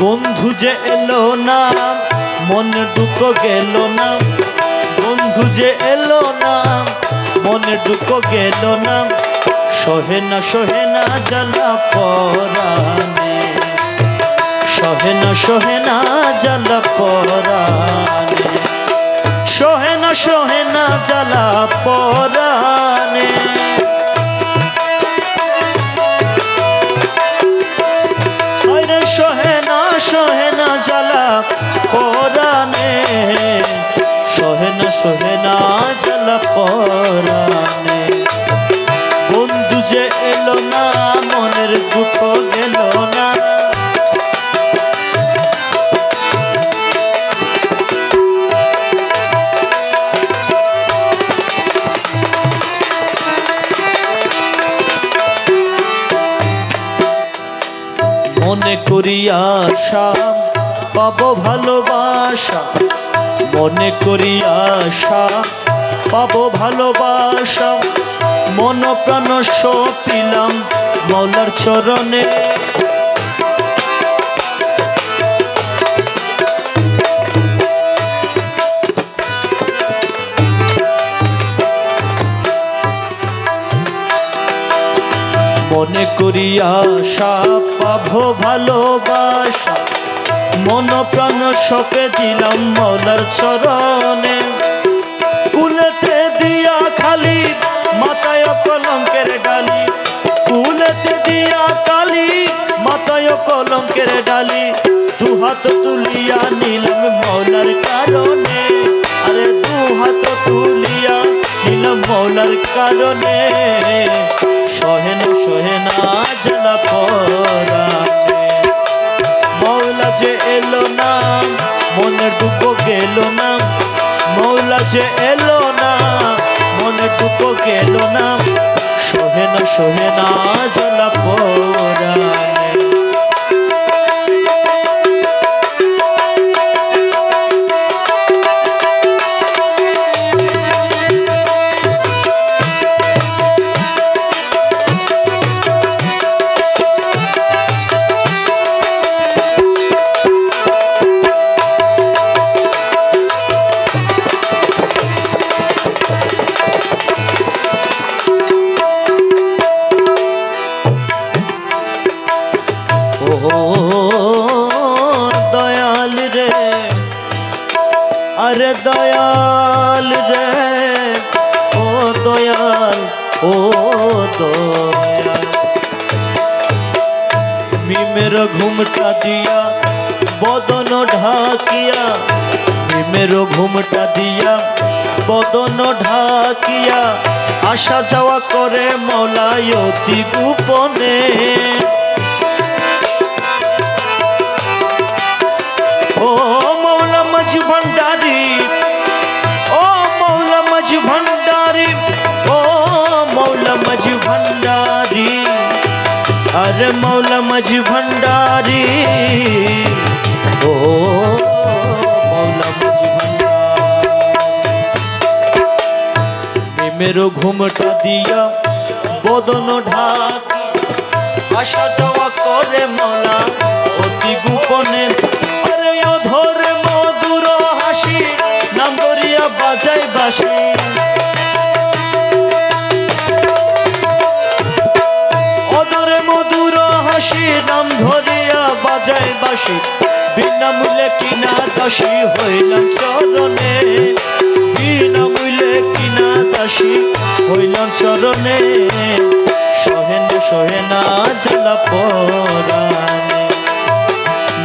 বন্ধু যে এলো না মনে দুঃখ গেল না, বন্ধু যে এলো না মনে দুঃখ গেল না, সহে না জ্বালা পরাণে, সহে না জ্বালা পরাণে, সহে না জ্বালা পরাণে। সহে না জ্বালা পরাণে, সহে না জ্বালা পরাণে। বন্ধু যে এলো না মনের দুঃখ গেল না, মনে করি আশা পাবো ভালোবাসা, মনে করি আশা পাবো ভালোবাসা, মন প্রাণ সপিলাম মৌলার চরণে। মনে করি আশা পাবো ভালোবাসা, মন প্রাণ সপে দিলাম মৌলার চরণে। কুলেতে দিয়া খালি মাথায় কলঙ্কের ডালি, কুলেতে দিয়া কালি মাথায় কলঙ্কের ডালি, দু হাত তুলিয়া নিলাম মৌলার কারণে, আরে দু হাত তুলিয়া নিলাম মৌলার কারণে। সহে না জ্বালা পরাণে, মৌলা যে এলো না মনের দুঃখ গেল না, মৌলা যে এলো না মনের দুঃখ গেল না, সহে না জ্বালা পরাণে। দয়াল রে, আরে দয়াল রে, ও দয়াল, ও দয়াল। মিমের ঘুমটা দিয়া বদন ঢাকিয়া, মিমের ঘুমটা দিয়া বদন ঢাকিয়া, আসা যাওয়া করে মৌলায় অতি গোপনে। ও মৌলা মাঝি ভান্ডারি, ও মৌলা মাঝি ভান্ডারি, ও মৌলা মাঝি ভান্ডারি, আরে মৌলা মাঝি ভান্ডারি, ও মৌলা মাঝি ভান্ডারি। মিমের ঘুমটা দিয়া বদন ঢাকি, আসা যাওয়া করে মৌলা অতি গোপনে। ধরে মধুর হাসি নাম ধরিয়া বাজাই বাঁশি, অধরে মধুর হাসি নাম ধরিয়া বাজাই বাঁশি, বিনামূল্যে কিনা দাসী হইলাম চরণে, বিনামূল্যে কিনা দাসী হইলাম চরণে। সহে না জ্বালা পরাণে,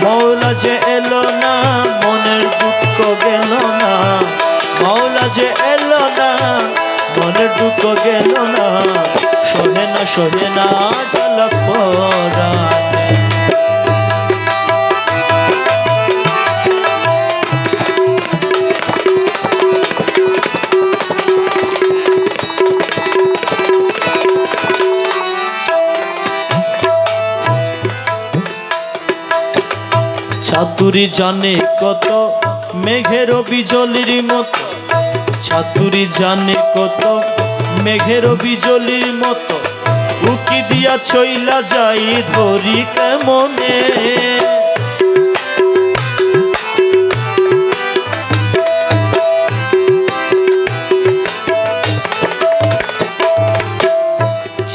মৌলা যে এলো না মনের দুঃখ গেল না, মৌলা যে এলো না মনের দুঃখ গেল না, সহে না জ্বালা পরাণে। চাতুরি জানে কত মেঘের বিজলির মতো, চাতুরি জানে কত মেঘের বিজলির মতো, উকি দিয়া চইলা যাই ধরি কেমনে।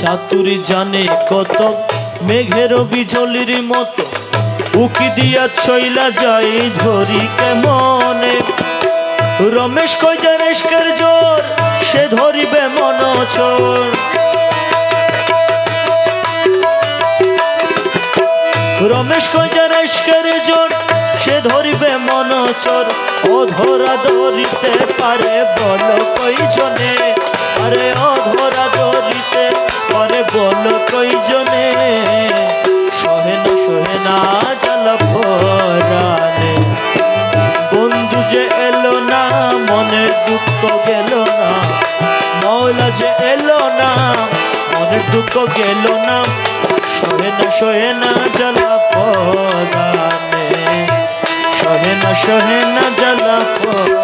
চাতুরি জানে কত মেঘের বিজলির মতো উকি দিয়া চইলা যাই ধরি কেমনে রমেশ কই যে রেশকের জোর সে ধরিবে মন চোর রমেশ কই যে রেশকের জোর সে ধরিবে মন চোর অধরা ধরিতে পারে বল কইজনে আরে অধরা ধরিতে পারে বল কইজনে সহে না জ্বালা পরাণে বন্ধু যে এলো না মনের দুঃখ গেল না মওলা যে এলো না মনের দুঃখ গেল না সহে না জ্বালা পরাণে সহে না জ্বালা পরাণে